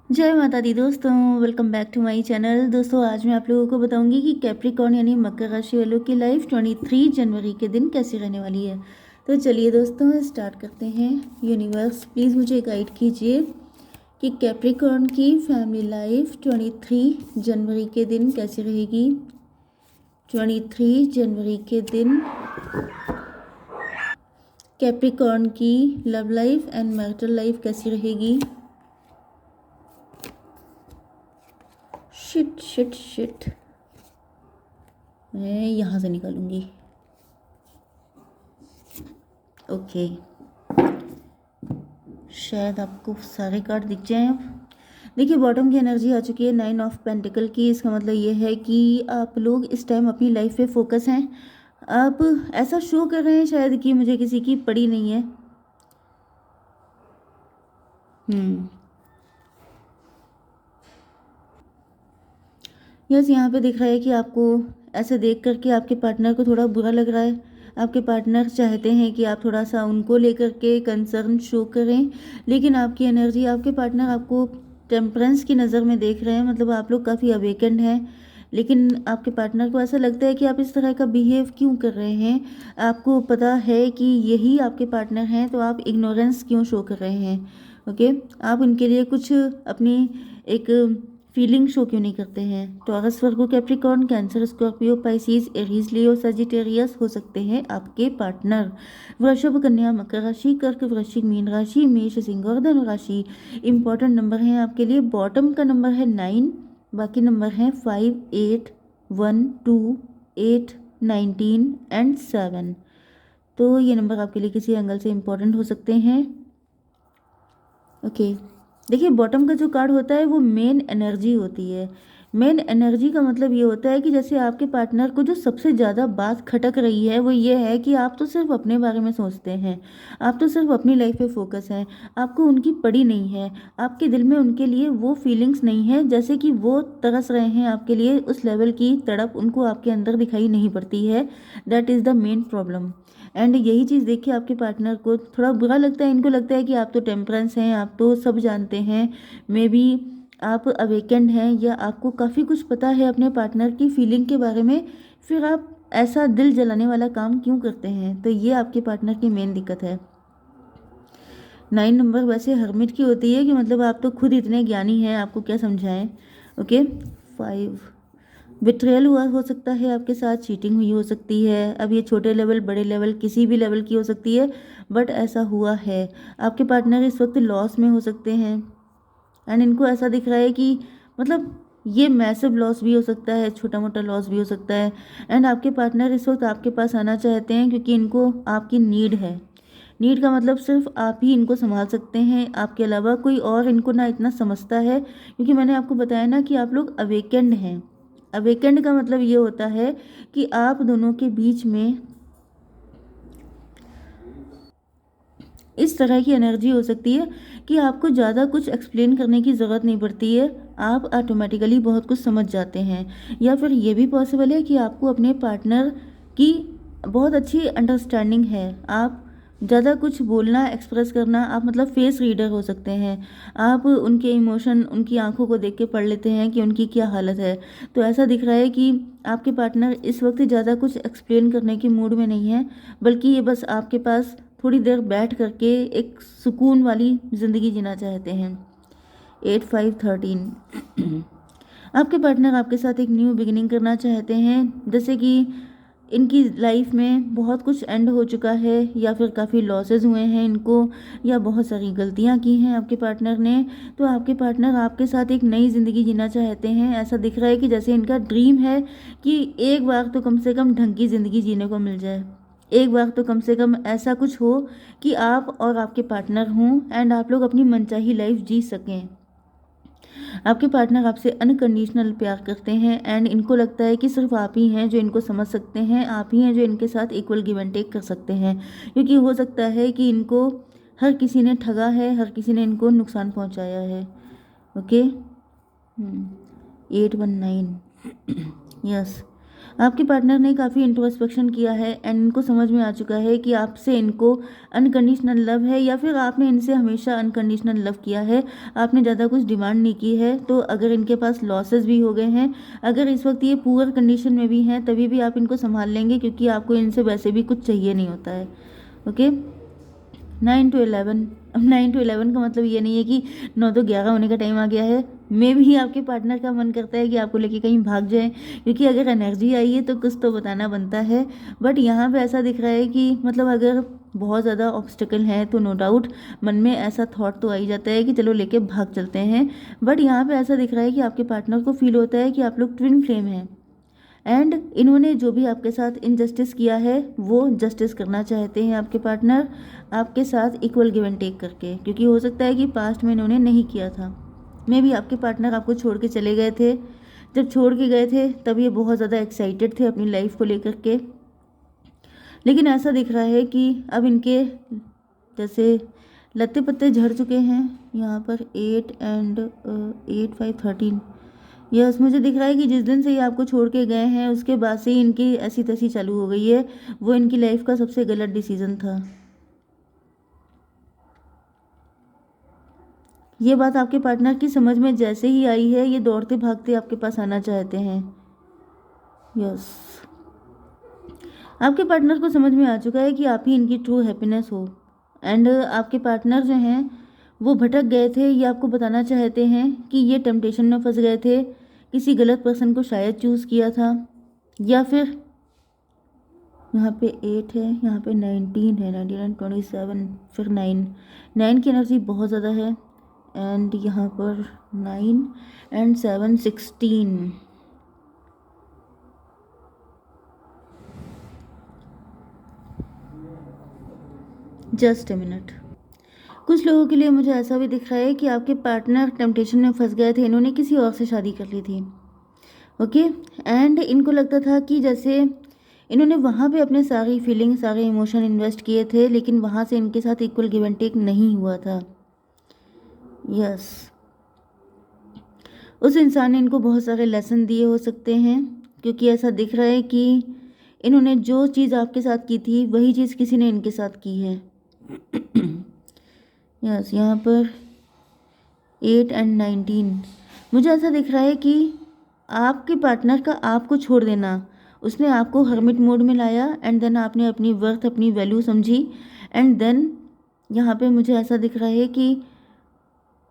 जय माता दी दोस्तों, welcome back to my channel. दोस्तों आज मैं आप लोगों को बताऊंगी कि कैप्रिकॉर्न यानी मकर राशि वालों की लाइफ 23 जनवरी के दिन कैसी रहने वाली है। तो चलिए दोस्तों स्टार्ट करते हैं। यूनिवर्स प्लीज़ मुझे गाइड कीजिए कि कैप्रिकॉर्न की फैमिली लाइफ 23 जनवरी के दिन कैसी रहेगी। 23 जनवरी के दिन कैप्रिकॉर्न की love life and marital life कैसी रहेगी। शिट शिट शिट, मैं यहाँ से निकालूंगी। ओके, शायद आपको सारे कार्ड दिख जाएं अब। देखिए बॉटम की एनर्जी आ चुकी है 9 ऑफ पेंटिकल की। इसका मतलब ये है कि आप लोग इस टाइम अपनी लाइफ पे फोकस हैं। आप ऐसा शो कर रहे हैं शायद कि मुझे किसी की पड़ी नहीं है। यस, यहाँ पे दिख रहा है कि आपको ऐसे देख करके आपके पार्टनर को थोड़ा बुरा लग रहा है। आपके पार्टनर चाहते हैं कि आप थोड़ा सा उनको लेकर के कंसर्न शो करें, लेकिन आपकी एनर्जी, आपके पार्टनर आपको टेम्परेंस की नज़र में देख रहे हैं। मतलब आप लोग काफ़ी अवेकेंड हैं, लेकिन आपके पार्टनर को ऐसा लगता है कि आप इस तरह का बिहेव क्यों कर रहे हैं। आपको पता है कि यही आपके पार्टनर हैं, तो आप इग्नोरेंस क्यों शो कर रहे हैं। ओके, आप उनके लिए कुछ अपनी एक फीलिंग शो क्यों नहीं करते हैं। Taurus, Virgo, Capricorn, Cancer, Scorpio, Pisces, Aries, Leo, Sagittarius हो सकते हैं आपके पार्टनर। वृषभ, कन्या, मकर राशि, कर्क, वृश्चिक, मीन राशि, मेष, सिंह और धनु राशि। इंपॉर्टेंट नंबर हैं आपके लिए। बॉटम का नंबर है 9, बाकी नंबर हैं 5, 8, 1, 2, 8, 19 एंड 7। तो ये नंबर आपके लिए किसी एंगल से इम्पोर्टेंट हो सकते हैं। ओके, देखिए बॉटम का जो कार्ड होता है वो मेन एनर्जी होती है। मेन एनर्जी का मतलब ये होता है कि जैसे आपके पार्टनर को जो सबसे ज़्यादा बात खटक रही है वो ये है कि आप तो सिर्फ अपने बारे में सोचते हैं, आप तो सिर्फ अपनी लाइफ पे फोकस हैं, आपको उनकी पड़ी नहीं है, आपके दिल में उनके लिए वो फीलिंग्स नहीं है जैसे कि वो तरस रहे हैं आपके लिए। उस लेवल की तड़प उनको आपके अंदर दिखाई नहीं पड़ती है। That is the main problem. And यही चीज़ देख के आपके पार्टनर को थोड़ा बुरा लगता है। इनको लगता है कि आप तो टेम्परेंस हैं, आप तो सब जानते हैं, मे बी आप अवेकेंड हैं या आपको काफ़ी कुछ पता है अपने पार्टनर की फीलिंग के बारे में, फिर आप ऐसा दिल जलाने वाला काम क्यों करते हैं। तो ये आपके पार्टनर की मेन दिक्कत है। 9 नंबर वैसे हर्मिट की होती है कि मतलब आप तो खुद इतने ज्ञानी हैं, आपको क्या समझाएं। ओके, 5, बिट्रेयल हुआ हो सकता है आपके साथ, चीटिंग हुई हो सकती है। अब ये छोटे लेवल, बड़े लेवल, किसी भी लेवल की हो सकती है, बट ऐसा हुआ है। आपके पार्टनर इस वक्त लॉस में हो सकते हैं एंड इनको ऐसा दिख रहा है कि मतलब ये मैसिव लॉस भी हो सकता है, छोटा मोटा लॉस भी हो सकता है। एंड आपके पार्टनर इस वक्त आपके पास आना चाहते हैं क्योंकि इनको आपकी नीड है। नीड का मतलब सिर्फ आप ही इनको संभाल सकते हैं, आपके अलावा कोई और इनको ना इतना समझता है, क्योंकि मैंने आपको बताया ना कि आप लोग अवेकेंड हैं। अवेकेंड का मतलब ये होता है कि आप दोनों के बीच में इस तरह की एनर्जी हो सकती है कि आपको ज़्यादा कुछ एक्सप्लेन करने की ज़रूरत नहीं पड़ती है, आप ऑटोमेटिकली बहुत कुछ समझ जाते हैं। या फिर ये भी पॉसिबल है कि आपको अपने पार्टनर की बहुत अच्छी अंडरस्टैंडिंग है, आप ज़्यादा कुछ बोलना, एक्सप्रेस करना, आप मतलब फेस रीडर हो सकते हैं। आप उनके इमोशन, उनकी आंखों को देख के पढ़ लेते हैं कि उनकी क्या हालत है। तो ऐसा दिख रहा है कि आपके पार्टनर इस वक्त ज़्यादा कुछ एक्सप्लेन करने के मूड में नहीं है, बल्कि ये बस आपके पास थोड़ी देर बैठ करके एक सुकून वाली ज़िंदगी जीना चाहते हैं। 8, 5, 13 आपके पार्टनर आपके साथ एक न्यू बिगिनिंग करना चाहते हैं, जैसे कि इनकी लाइफ में बहुत कुछ एंड हो चुका है या फिर काफ़ी लॉसेस हुए हैं इनको, या बहुत सारी गलतियां की हैं आपके पार्टनर ने। तो आपके पार्टनर आपके साथ एक नई ज़िंदगी जीना चाहते हैं। ऐसा दिख रहा है कि जैसे इनका ड्रीम है कि एक बार तो कम से कम ढंग की ज़िंदगी जीने को मिल जाए, एक बार तो कम से कम ऐसा कुछ हो कि आप और आपके पार्टनर हों एंड आप लोग अपनी मनचाही लाइफ जी सकें। आपके पार्टनर आपसे अनकंडीशनल प्यार करते हैं एंड इनको लगता है कि सिर्फ आप ही हैं जो इनको समझ सकते हैं, आप ही हैं जो इनके साथ इक्वल गिव एंड टेक कर सकते हैं। क्योंकि हो सकता है कि इनको हर किसी ने ठगा है, हर किसी ने इनको नुकसान पहुंचाया है। ओके, 8, 1, 9 यस, आपके पार्टनर ने काफ़ी इंट्रोस्पेक्शन किया है एंड इनको समझ में आ चुका है कि आपसे इनको अनकंडीशनल लव है, या फिर आपने इनसे हमेशा अनकंडीशनल लव किया है, आपने ज़्यादा कुछ डिमांड नहीं की है। तो अगर इनके पास लॉसेस भी हो गए हैं, अगर इस वक्त ये पुअर कंडीशन में भी हैं, तभी भी आप इनको संभाल लेंगे, क्योंकि आपको इनसे वैसे भी कुछ चाहिए नहीं होता है। Okay, 9 to 11। अब 9 to 11 का मतलब ये नहीं है कि 9 to 11 होने का टाइम आ गया है। मे भी आपके पार्टनर का मन करता है कि आपको लेके कहीं भाग जाए, क्योंकि अगर एनर्जी आई है तो कुछ तो बताना बनता है। बट यहाँ पे ऐसा दिख रहा है कि मतलब अगर बहुत ज़्यादा ऑब्स्टिकल है तो नो डाउट मन में ऐसा थॉट तो आ ही जाता है कि चलो लेके भाग चलते हैं। बट यहाँ पे ऐसा दिख रहा है कि आपके पार्टनर को फील होता है कि आप लोग ट्विन फ्लेम हैं एंड इन्होंने जो भी आपके साथ इनजस्टिस किया है वो जस्टिस करना चाहते हैं आपके पार्टनर, आपके साथ इक्वल गिव एंड टेक करके, क्योंकि हो सकता है कि पास्ट में इन्होंने नहीं किया था। मे भी आपके पार्टनर आपको छोड़ के चले गए थे, जब छोड़ के गए थे तब ये बहुत ज़्यादा एक्साइटेड थे अपनी लाइफ को लेकर के, लेकिन ऐसा दिख रहा है कि अब इनके जैसे लत्ते पत्ते झड़ चुके हैं। यहाँ पर 8 एंड 8 5 13। यस, मुझे दिख रहा है कि जिस दिन से ये आपको छोड़ के गए हैं उसके बाद से ही इनकी ऐसी तैसी चालू हो गई है। वो इनकी लाइफ का सबसे गलत डिसीजन था। ये बात आपके पार्टनर की समझ में जैसे ही आई है, ये दौड़ते भागते आपके पास आना चाहते हैं। यस, आपके पार्टनर को समझ में आ चुका है कि आप ही इनकी ट्रू हैप्पीनेस हो एंड आपके पार्टनर जो हैं वो भटक गए थे। ये आपको बताना चाहते हैं कि ये टेम्पटेशन में फंस गए थे, किसी गलत पर्सन को शायद चूज़ किया था, या फिर यहाँ पे 8 है, यहाँ पे 19 है, 19 एंड 27, फिर 9 की एनर्जी बहुत ज़्यादा है एंड यहाँ पर 9 एंड 7 16। Just a minute. कुछ लोगों के लिए मुझे ऐसा भी दिख रहा है कि आपके पार्टनर टेम्पटेशन में फंस गए थे, इन्होंने किसी और से शादी कर ली थी। ओके, एंड इनको लगता था कि जैसे इन्होंने वहाँ पे अपने सारी फीलिंग सारे इमोशन इन्वेस्ट किए थे, लेकिन वहाँ से इनके साथ इक्वल गिव एंड टेक नहीं हुआ था। यस, उस इंसान ने इनको बहुत सारे लेसन दिए हो सकते हैं, क्योंकि ऐसा दिख रहा है कि इन्होंने जो चीज़ आपके साथ की थी वही चीज़ किसी ने इनके साथ की है। यस, यहाँ पर 8 एंड 19। मुझे ऐसा दिख रहा है कि आपके पार्टनर का आपको छोड़ देना, उसने आपको हर्मिट मोड में लाया एंड देन आपने अपनी वर्थ अपनी वैल्यू समझी एंड देन यहाँ पे मुझे ऐसा दिख रहा है कि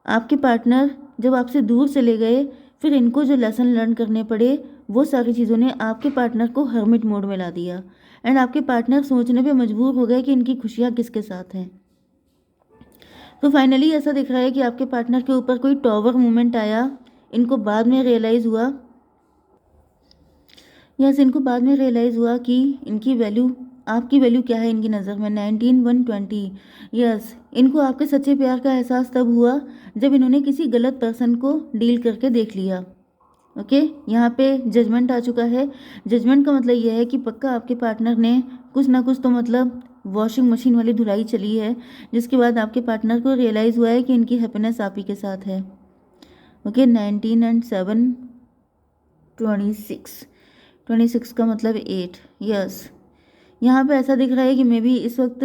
आपके पार्टनर जब आपसे दूर चले गए, फिर इनको जो लेसन लर्न करने पड़े वो सारी चीज़ों ने आपके पार्टनर को हर्मिट मोड में ला दिया एंड आपके पार्टनर सोचने पे मजबूर हो गए कि इनकी खुशियाँ किसके साथ हैं। तो फाइनली ऐसा दिख रहा है कि आपके पार्टनर के ऊपर कोई टॉवर मूवमेंट आया, इनको बाद में रियलाइज़ हुआ, यस, इनको बाद में रियलाइज़ हुआ कि इनकी वैल्यू आपकी वैल्यू क्या है इनकी नज़र में। 19 120। यस, इनको आपके सच्चे प्यार का एहसास तब हुआ जब इन्होंने किसी गलत पर्सन को डील करके देख लिया। ओके, यहाँ पे जजमेंट आ चुका है। जजमेंट का मतलब यह है कि पक्का आपके पार्टनर ने कुछ ना कुछ तो मतलब वॉशिंग मशीन वाली धुलाई चली है, जिसके बाद आपके पार्टनर को रियलाइज़ हुआ है कि इनकी हैप्पीनेस आप ही के साथ है। Okay, 19 and 7 26। 26 का मतलब 8। यस, यहाँ पे ऐसा दिख रहा है कि मे बी इस वक्त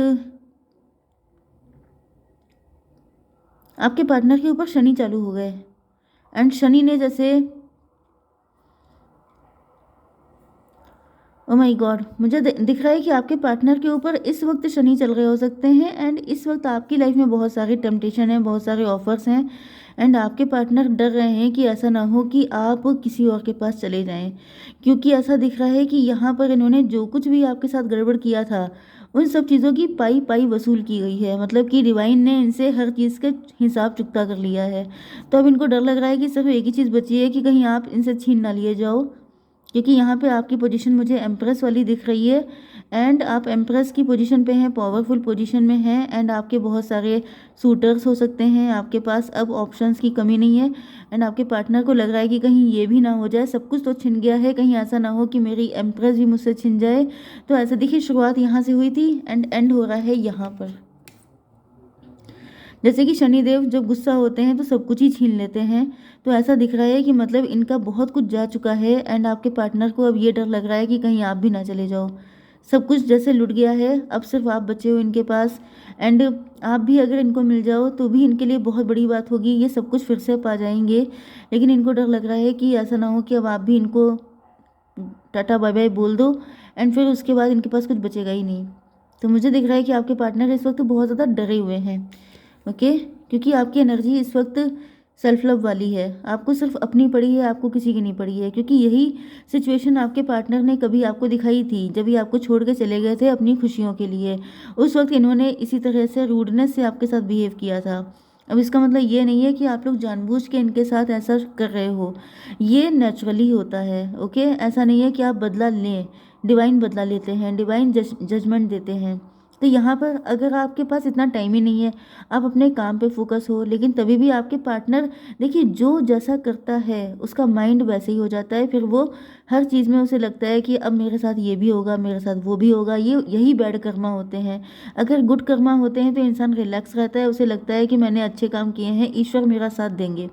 आपके पार्टनर के ऊपर शनि चालू हो गए एंड शनि ने जैसे ओ माय गॉड, मुझे दिख रहा है कि आपके पार्टनर के ऊपर इस वक्त शनि चल रहे हो सकते हैं एंड इस वक्त आपकी लाइफ में बहुत सारी टेम्पटेशन है, बहुत सारे ऑफर्स हैं एंड आपके पार्टनर डर रहे हैं कि ऐसा ना हो कि आप किसी और के पास चले जाएं, क्योंकि ऐसा दिख रहा है कि यहाँ पर इन्होंने जो कुछ भी आपके साथ गड़बड़ किया था उन सब चीज़ों की पाई पाई वसूल की गई है। मतलब कि डिवाइन ने इनसे हर चीज़ का हिसाब चुकता कर लिया है। तो अब इनको डर लग रहा है कि सिर्फ एक ही चीज़ बची है कि कहीं आप इनसे छीन ना लिए जाओ, क्योंकि यहाँ पे आपकी पोजीशन मुझे एम्प्रेस वाली दिख रही है एंड आप एम्प्रेस की पोजीशन पे हैं, पावरफुल पोजीशन में हैं एंड आपके बहुत सारे सूटर्स हो सकते हैं, आपके पास अब ऑप्शंस की कमी नहीं है एंड आपके पार्टनर को लग रहा है कि कहीं ये भी ना हो जाए, सब कुछ तो छिन गया है, कहीं ऐसा ना हो कि मेरी एम्प्रेस भी मुझसे छिन जाए। तो ऐसा देखिए, शुरुआत यहाँ से हुई थी एंड एंड हो रहा है यहाँ पर। जैसे कि शनिदेव जब गुस्सा होते हैं तो सब कुछ ही छीन लेते हैं। तो ऐसा दिख रहा है कि मतलब इनका बहुत कुछ जा चुका है एंड आपके पार्टनर को अब ये डर लग रहा है कि कहीं आप भी ना चले जाओ। सब कुछ जैसे लुट गया है, अब सिर्फ आप बचे हो इनके पास एंड आप भी अगर इनको मिल जाओ तो भी इनके लिए बहुत बड़ी बात होगी, ये सब कुछ फिर से पा जाएंगे। लेकिन इनको डर लग रहा है कि ऐसा ना हो कि अब आप भी इनको टाटा बाय बाय बोल दो एंड फिर उसके बाद इनके पास कुछ बचेगा ही नहीं। तो मुझे दिख रहा है कि आपके पार्टनर इस वक्त बहुत ज़्यादा डरे हुए हैं। ओके, क्योंकि आपकी एनर्जी इस वक्त सेल्फ लव वाली है, आपको सिर्फ अपनी पड़ी है, आपको किसी की नहीं पड़ी है। क्योंकि यही सिचुएशन आपके पार्टनर ने कभी आपको दिखाई थी जब ये आपको छोड़ के चले गए थे अपनी खुशियों के लिए। उस वक्त इन्होंने इसी तरह से रूडनेस से आपके साथ बिहेव किया था। अब इसका मतलब ये नहीं है कि आप लोग जानबूझ के इनके साथ ऐसा कर रहे हो, ये नेचुरली होता है। ओके, ऐसा नहीं है कि आप बदला लें, डिवाइन बदला लेते हैं, डिवाइन जजमेंट देते हैं। तो यहाँ पर अगर आपके पास इतना टाइम ही नहीं है, आप अपने काम पे फोकस हो, लेकिन तभी भी आपके पार्टनर, देखिए जो जैसा करता है उसका माइंड वैसे ही हो जाता है। फिर वो हर चीज़ में उसे लगता है कि अब मेरे साथ ये भी होगा, मेरे साथ वो भी होगा। यही बैड कर्मा होते हैं। अगर गुड कर्मा होते हैं तो इंसान रिलैक्स रहता है, उसे लगता है कि मैंने अच्छे काम किए हैं, ईश्वर मेरा साथ देंगे।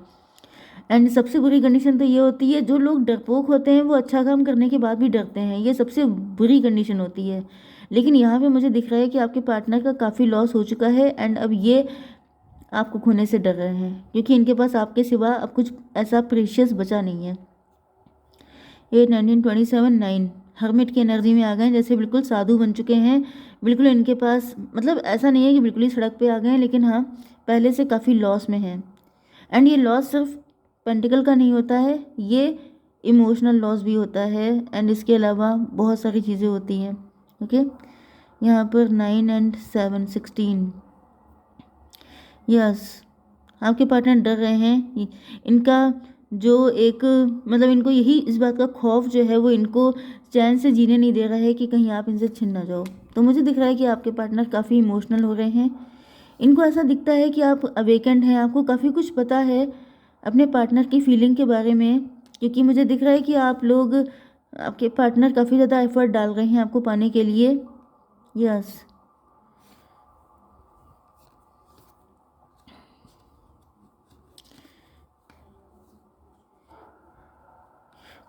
एंड सबसे बुरी कंडीशन तो ये होती है, जो लोग डरपोक होते हैं वो अच्छा काम करने के बाद भी डरते हैं, ये सबसे बुरी कंडीशन होती है। लेकिन यहाँ पे मुझे दिख रहा है कि आपके पार्टनर का काफ़ी लॉस हो चुका है एंड अब ये आपको खोने से डर रहे हैं, क्योंकि इनके पास आपके सिवा अब कुछ ऐसा प्रीशियस बचा नहीं है। 8 19 27 9 हर्मिट की एनर्जी में आ गए हैं, जैसे बिल्कुल साधु बन चुके हैं। बिल्कुल इनके पास मतलब ऐसा नहीं है कि बिल्कुल ही सड़क पे आ गए हैं, लेकिन हाँ पहले से काफ़ी लॉस में हैं। एंड ये लॉस सिर्फ पेंटिकल का नहीं होता है, ये इमोशनल लॉस भी होता है एंड इसके अलावा बहुत सारी चीज़ें होती हैं। ओके, यहाँ पर 9 एंड 7 16, यस आपके पार्टनर डर रहे हैं। इनका जो एक मतलब इनको यही इस बात का खौफ जो है वो इनको चैन से जीने नहीं दे रहा है कि कहीं आप इनसे छिन ना जाओ। तो मुझे दिख रहा है कि आपके पार्टनर काफ़ी इमोशनल हो रहे हैं। इनको ऐसा दिखता है कि आप अवेकेंड हैं, आपको काफ़ी कुछ पता है अपने पार्टनर की फीलिंग के बारे में। क्योंकि मुझे दिख रहा है कि आप लोग, आपके पार्टनर काफ़ी ज़्यादा एफर्ट डाल रहे हैं आपको पाने के लिए। यस,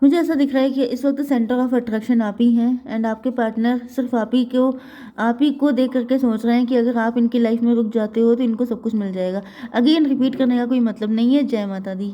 मुझे ऐसा दिख रहा है कि इस वक्त सेंटर ऑफ अट्रैक्शन आप ही हैं एंड आपके पार्टनर सिर्फ आप ही को देख करके सोच रहे हैं कि अगर आप इनकी लाइफ में रुक जाते हो तो इनको सब कुछ मिल जाएगा। अगेन रिपीट करने का कोई मतलब नहीं है। जय माता दी।